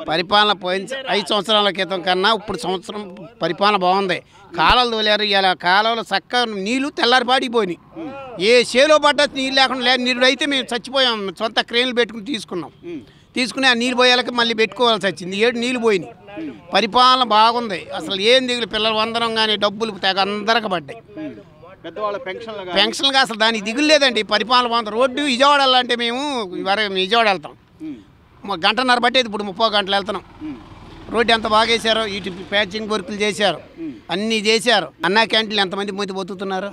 పరిపాలన పోయిన 5 సంవత్సరాల క్రితం కన్నా ఇప్పుడు సంవత్సరం పరిపాలన బాగుంది. కాలాలు తోలారు. ఇలా కాలంలో చక్కగా నీళ్లు తెల్లారిపాడిపోయినాయి. ఏ చేలో పడ్డా నీళ్ళు లేకుండా నీళ్ళు అయితే మేము చచ్చిపోయాం. సొంత క్రేన్లు పెట్టుకుని తీసుకుని ఆ నీళ్ళు పోయేళ్ళకి మళ్ళీ పెట్టుకోవాల్సి వచ్చింది. 7 నీళ్ళు పోయినాయి. పరిపాలన బాగుంది. అసలు ఏం దిగులు పిల్లలు అందరం కానీ డబ్బులు తెగ అందరికి పడ్డాయి. పెన్షన్లుగా అసలు దానికి దిగులు లేదండి. పరిపాలన బాగుంది. రోడ్డు విజయవాడ వెళ్ళాలంటే మేము విజయవాడ వెళ్తాం. గంటన్నర పట్టేది, ఇప్పుడు 30 గంటలు వెళ్తున్నాం. రోడ్డు ఎంత బాగా వేశారో, ఇటు ప్యాచింగ్ వర్కులు చేశారు, అన్నీ చేశారు. అన్నా క్యాంటీన్లు ఎంతమంది మంది బతుకుతున్నారు?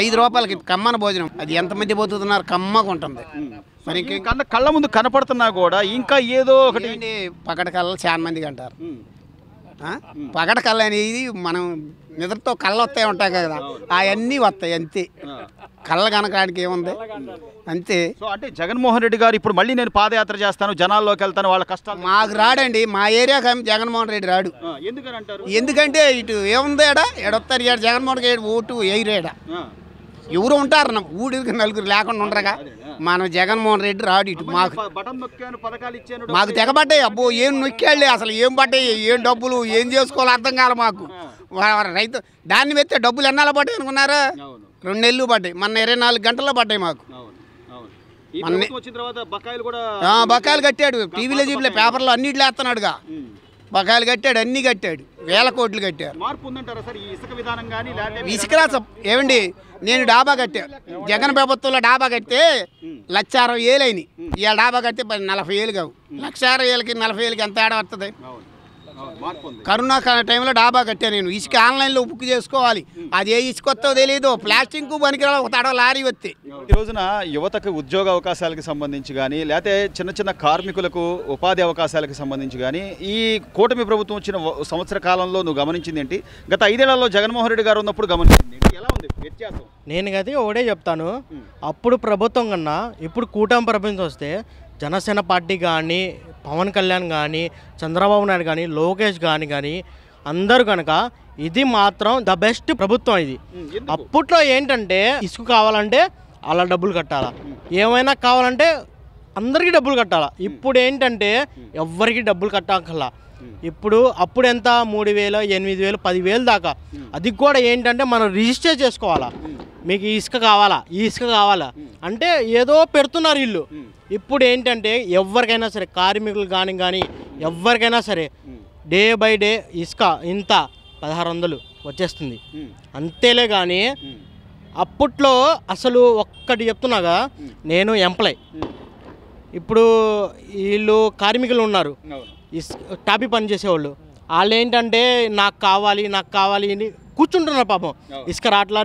5 రూపాయలకి కమ్మన భోజనం. అది ఎంతమంది బతుకుతున్నారు? కమ్మగా ఉంటుంది. మరి కళ్ళ ముందు కనపడుతున్నా కూడా ఇంకా ఏదో ఒకటి పగడ కళ్ళ చాలా మందికి అంటారు. పగడ కళ్ళ అనేది మనం నిద్రతో కళ్ళు వస్తాయి ఉంటాయి కదా, అవన్నీ వస్తాయి అంతే. కళ్ళ కనకానికి ఏముంది అంతే. సో అంటే జగన్మోహన్ రెడ్డి గారు ఇప్పుడు మళ్ళీ నేను పాదయాత్ర చేస్తాను, జనాల్లోకి వెళ్తాను, వాళ్ళ కష్టాలు మాకు రాడండి. మా ఏరియాకి జగన్మోహన్ రెడ్డి రాడు. ఎందుకంటే ఇటు ఏముంది ఎడొస్తారు జగన్మోహన్ రెడ్డి ఓటు ఎయిరేడా ఎవరు ఉంటారు? ఊడికి నలుగురు లేకుండా ఉండరుగా. మనం జగన్మోహన్ రెడ్డి రాడు ఇటు. మాకు తెగబడ్డాయి. అబ్బో ఏం నొక్కాళ్ళే, అసలు ఏం పడ్డాయి, ఏం డబ్బులు ఏం చేసుకోవాలో అర్థం కాలే మాకు. రైతు దాన్ని పెడితే డబ్బులు ఎన్నాళ్ళు పడ్డాయి అనుకున్నారా? 2 నెలలు పడ్డాయి. మొన్న 24 గంటల్లో పడ్డాయి మాకు. బకాయిలు కట్టాడు. టీవీలో జీబీలో పేపర్లో అన్నిట్లో వేస్తున్నాడుగా. బకాయిలు కట్టాడు, అన్ని కట్టాడు, 1000 కోట్లు కట్టారు. ఇసుక ఏమండి, నేను డాబా కట్టా. జగన్ ప్రభుత్వంలో డాబా కడితే 1,60,000 అయినాయి. ఇవాళ డాబా కడితే 40,000 కావు. 1,60,000కి 40,000కి ఎంత తేడా వస్తుంది? కరోనా టైంలో డాబా కట్టా నేను. ఇసుక ఆన్లైన్లో బుక్ చేసుకోవాలి. అది ఏ ఇసుక వస్తో తెలియదు. ప్లాస్టిక్ పనికిరాలి, ఒక తడ లారీ వస్తే. ఈ రోజున యువతకు ఉద్యోగ అవకాశాలకు సంబంధించి కానీ, లేకపోతే చిన్న చిన్న ఉపాధి అవకాశాలకు సంబంధించి కానీ ఈ కూటమి ప్రభుత్వం వచ్చిన సంవత్సర కాలంలో నువ్వు గమనించింది ఏంటి? గత 5 ఏళ్లలో జగన్మోహన్ రెడ్డి గారు ఉన్నప్పుడు గమనించింది ఎలా ఉంది వ్యత్యాసం? నేను గది ఒకటే చెప్తాను. అప్పుడు ప్రభుత్వం కన్నా ఇప్పుడు కూటమి ప్రభుత్వం వస్తే జనసేన పార్టీ కానీ, పవన్ కళ్యాణ్ కానీ, చంద్రబాబు నాయుడు కానీ, లోకేష్ కానీ అందరూ కనుక ఇది మాత్రం ద బెస్ట్ ప్రభుత్వం ఇది. అప్పట్లో ఏంటంటే ఇసుక కావాలంటే అలా డబ్బులు కట్టాలా, ఏమైనా కావాలంటే అందరికీ డబ్బులు కట్టాలా. ఇప్పుడు ఏంటంటే ఎవ్వరికి డబ్బులు కట్టాకల్లా. అప్పుడు ఎంత 3,000, 8,000, 10,000 దాకా. అది కూడా ఏంటంటే మనం రిజిస్టర్ చేసుకోవాలా. మీకు ఈ ఇసుక కావాలా అంటే ఏదో పెడుతున్నారు వీళ్ళు. ఇప్పుడు ఏంటంటే ఎవరికైనా సరే, కార్మికులు కానీ ఎవరికైనా సరే డే బై డే ఇసుక ఇంత 1,600 వచ్చేస్తుంది అంతేలే. కానీ అప్పట్లో అసలు ఒక్కటి చెప్తున్నాగా, నేను ఎంప్లాయ్. ఇప్పుడు వీళ్ళు కార్మికులు ఉన్నారు, టాపీ పని చేసేవాళ్ళు. వాళ్ళు ఏంటంటే నాకు కావాలి అని కూర్చుంటున్నారు పాపం. ఇసుక రాట్లా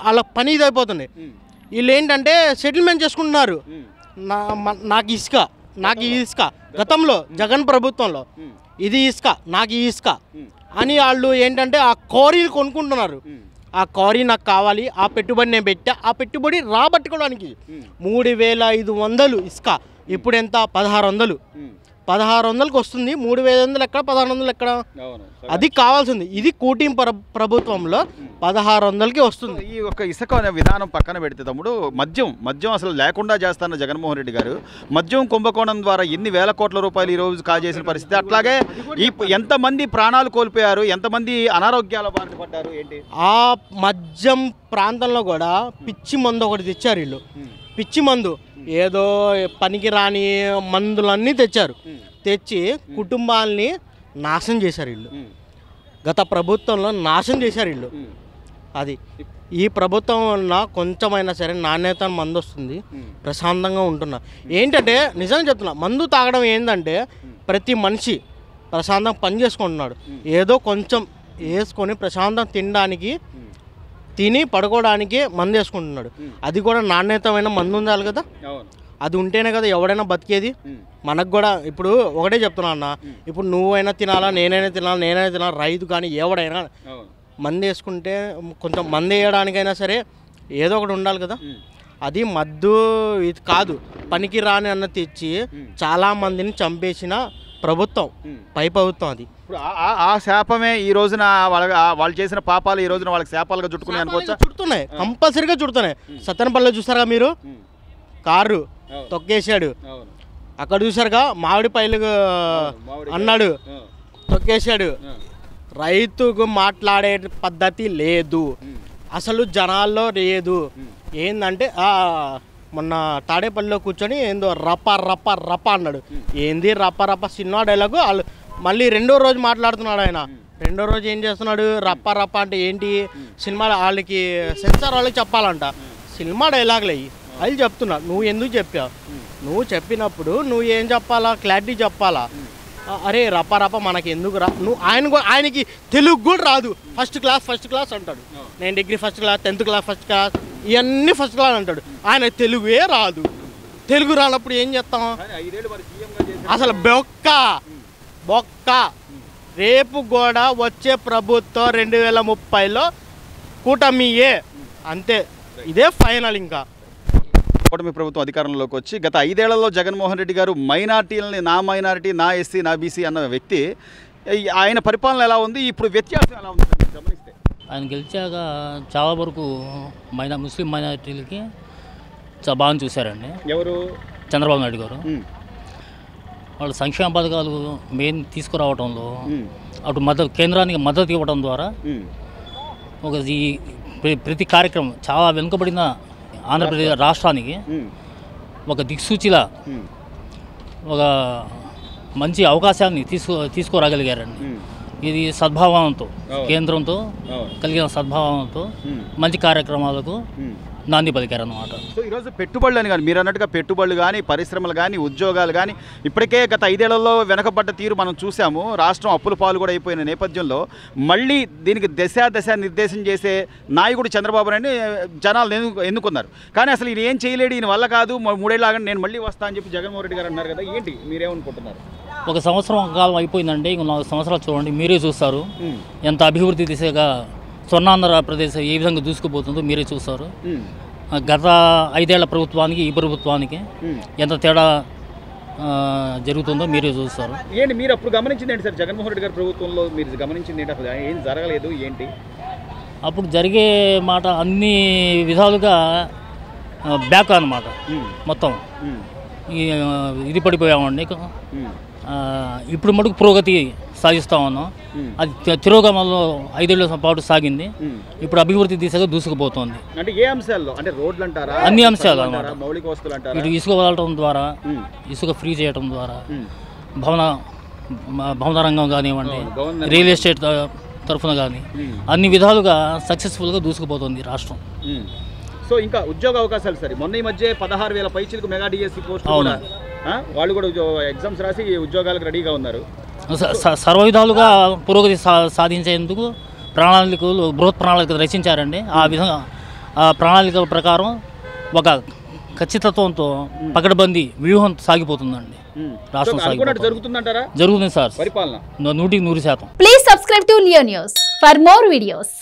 వాళ్ళ పని ఇది అయిపోతుంది. వీళ్ళు ఏంటంటే సెటిల్మెంట్ చేసుకుంటున్నారు. నాకు ఈ ఇసుక గతంలో జగన్ ప్రభుత్వంలో ఇది నాకు ఈ ఇసుక అని వాళ్ళు ఏంటంటే ఆ క్వారీలు కొనుక్కుంటున్నారు. ఆ క్వారీ నాకు కావాలి, ఆ పెట్టుబడి నేను పెట్టా, ఆ పెట్టుబడి రాబట్టుకోవడానికి 3,500 ఇసుక ఇప్పుడు ఎంత? 1,600కి వస్తుంది. 3,500 ఎక్కడ, 1,600 ఎక్కడ? అది కావాల్సింది. ఇది కూటమి ప్రభుత్వంలో 1,600కి వస్తుంది. ఈ ఒక ఇసుక అనే విధానం పక్కన పెడితే తమ్ముడు, మద్యం అసలు లేకుండా చేస్తాన్న జగన్మోహన్ రెడ్డి గారు మద్యం కుంభకోణం ద్వారా ఎన్ని వేల కోట్ల రూపాయలు ఈ రోజు కాజేసిన పరిస్థితి. అట్లాగే ఎంతమంది ప్రాణాలు కోల్పోయారు, ఎంతమంది అనారోగ్యాల బారిన పడ్డారు ఏంటి? ఆ మద్యం ప్రాంతంలో కూడా పిచ్చి మందు ఒకటి తెచ్చారు వీళ్ళు. పిచ్చి మందు ఏదో పనికి రాని మందులన్నీ తెచ్చి కుటుంబాలని నాశనం చేశారు వీళ్ళు. గత ప్రభుత్వంలో నాశనం చేశారు వీళ్ళు. అది ఈ ప్రభుత్వం వల్ల కొంచెమైనా సరే నాణ్యత మందు వస్తుంది, ప్రశాంతంగా ఉంటున్నా. ఏంటంటే నిజంగా చెప్తున్నా, మందు తాగడం ఏంటంటే ప్రతి మనిషి ప్రశాంతంగా పని చేసుకుంటున్నాడు. ఏదో కొంచెం వేసుకొని ప్రశాంతంగా తిని పడుకోవడానికి మందు వేసుకుంటున్నాడు. అది కూడా నాణ్యతమైన మందు ఉండాలి కదా. అది ఉంటేనే కదా ఎవడైనా బతికేది. మనకు కూడా ఇప్పుడు ఒకటే చెప్తున్నా అన్న, ఇప్పుడు నువ్వైనా తినాలా, నేనైనా తినాలా, రైతు కానీ ఎవడైనా మందు వేసుకుంటే కొంచెం మందు వేయడానికైనా సరే ఏదో ఒకటి ఉండాలి కదా. అది మద్దు ఇది కాదు, పనికి రాని అన్న తెచ్చి చాలా మందిని చంపేసిన ప్రభుత్వం, పై ప్రభుత్వం అది. ఇప్పుడు ఆ శాపమే ఈ రోజున వాళ్ళు చేసిన పాపాలు ఈ రోజున వాళ్ళకి శాపాలుగా చుట్టుకున్నాయి అనుకోవచ్చా? చుడుతున్నాయి, కంపల్సరీగా చుడుతున్నాయి. సత్తెనపల్లిలో చూస్తారా మీరు, కారు తొక్కేశాడు, అక్కడ చూసారుగా మామిడి పైలు అన్నాడు, తొక్కేశాడు. రైతుకు మాట్లాడే పద్ధతి లేదు అసలు, జనాల్లో లేదు. ఏందంటే మొన్న తాడేపల్లిలో కూర్చొని ఏందో రప్ప రప్ప రప్ప అన్నాడు. ఏంది రప్ప రప్ప సినిమా డైలాగు. వాళ్ళు మళ్ళీ రెండో రోజు మాట్లాడుతున్నాడు ఆయన. రెండో రోజు ఏం చేస్తున్నాడు, రప్ప రప్ప అంటే ఏంటి, సినిమా వాళ్ళకి సెన్సార్ వాళ్ళకి చెప్పాలంట సినిమా డైలాగులు అయ్యి అది చెప్తున్నా. నువ్వు ఎందుకు చెప్పావు? నువ్వు చెప్పినప్పుడు నువ్వు ఏం చెప్పాలా, క్లారిటీ చెప్పాలా. అరే రప్ప రప్ప మనకి ఎందుకు రా, నువ్వు ఆయనకి తెలుగు కూడా రాదు. ఫస్ట్ క్లాస్ అంటాడు. నేను degree first class, 10th class first class, ఇవన్నీ ఫస్ట్ క్లాస్ అంటాడు. ఆయన తెలుగే రాదు. తెలుగు రానప్పుడు ఏం చేస్తాం అసలు? బొక్క. రేపు కూడా వచ్చే ప్రభుత్వం 2030లో కూటమియే, అంతే. ఇదే ఫైనల్. ఇంకా కూటమి ప్రభుత్వం అధికారంలోకి వచ్చి గత 5 ఏళ్లలో జగన్మోహన్ రెడ్డి గారు మైనార్టీలని, నా మైనారిటీ, నా ఎస్సీ, నా బీసీ అన్న వ్యక్తి, ఆయన పరిపాలన ఎలా ఉంది, ఇప్పుడు వ్యత్యాసం ఎలా ఉంది గమనిస్తే? ఆయన గెలిచాక చాలా వరకు ముస్లిం మైనారిటీలకి చాలా బాగా చూశారండి. ఎవరు? చంద్రబాబు నాయుడు గారు. వాళ్ళు సంక్షేమ పథకాలు మెయిన్ తీసుకురావడంలో అటు కేంద్రానికి మద్దతు ఇవ్వడం ద్వారా ప్రతి కార్యక్రమం చాలా వెనుకబడిన ఆంధ్రప్రదేశ్ రాష్ట్రానికి ఒక దిక్సూచిలా ఒక మంచి అవకాశాన్ని తీసుకురాగలిగారండి. ఇది సద్భావంతో, కేంద్రంతో కలిగిన సద్భావంతో మంచి కార్యక్రమాలకు నాంది పలికారన్నమాట. సో ఈరోజు పెట్టుబడులు అని కానీ మీరు అన్నట్టుగా పెట్టుబడులు కానీ, పరిశ్రమలు కానీ, ఉద్యోగాలు కానీ ఇప్పటికే గత 5 ఏళ్లలో వెనకబడ్డ తీరు మనం చూసాము. రాష్ట్రం అప్పుల పాలు కూడా అయిపోయిన నేపథ్యంలో మళ్ళీ దీనికి దశ నిర్దేశం చేసే నాయకుడు చంద్రబాబు నాయుడు జనాలు ఎన్నుకున్నారు. కానీ అసలు ఈయన ఏం చేయలేడు, ఈయన వల్ల కాదు, 3 ఏళ్ళు ఆగండి నేను మళ్ళీ వస్తా అని చెప్పి జగన్మోహన్ రెడ్డి గారు అన్నారు కదా, ఏంటి మీరేమనుకుంటున్నారు? ఒక సంవత్సరం కాలం అయిపోయిందంటే ఇంకో 4 సంవత్సరాలు చూడండి, మీరే చూస్తారు ఎంత అభివృద్ధి దిశగా స్వర్ణాంధ్రప్రదేశ్ ఏ విధంగా దూసుకుపోతుందో మీరే చూస్తారు. గత 5 ఏళ్ల ప్రభుత్వానికి ఈ ప్రభుత్వానికి ఎంత తేడా జరుగుతుందో మీరే చూస్తారు. ఏంటి మీరు అప్పుడు గమనించింది ఏంటి సార్? జగన్మోహన్ రెడ్డి గారి ప్రభుత్వంలో మీరు గమనించింది ఏంటి? అసలు ఏం జరగలేదు ఏంటి? అప్పుడు జరిగే మాట అన్ని విధాలుగా బ్యాక్ అన్నమాట. మొత్తం ఇది పడిపోయామండి. ఇప్పుడు మటుకు పురోగతి సాగిస్తూ ఉన్నాం. అది తిరోగమనంలో 5 ఏళ్ల పాటు సాగింది. ఇప్పుడు అభివృద్ధి దిశగా దూసుకుపోతుంది. అంటే ఏ అంశాల్లో? అంటే రోడ్లు అంటారా? అన్ని అంశాలు అన్నమాట. మౌలిక వస్తువులు అంటారా? ఇటు ఇసుక వదలటం ద్వారా, ఇసుక ఫ్రీ చేయడం ద్వారా, భవన రంగం కానివ్వండి, రియల్ ఎస్టేట్ తరఫున కానీ అన్ని విధాలుగా సక్సెస్ఫుల్గా దూసుకుపోతుంది రాష్ట్రం. సో ఇంకా ఉద్యోగ అవకాశాలు సరే, మొన్న ఈ మధ్య 16,000 పైచీలకు మెగా డిఎస్సి పోస్ట్, వాళ్ళు కూడా ఎగ్జామ్స్ రాసి ఉద్యోగాలకు రెడీగా ఉన్నారు. సర్వవిధాలుగా పురోగతి సాధించేందుకు బృహత్ ప్రణాళిక రచించారండి. ఆ విధంగా ఆ ప్రణాళికల ప్రకారం ఒక ఖచ్చితత్వంతో పకడ్బందీ వ్యూహం సాగిపోతుందండి. రాష్ట్రం జరుగుతుంది సార్, పరిపాలన 100% please subscribe to Leo news for more videos.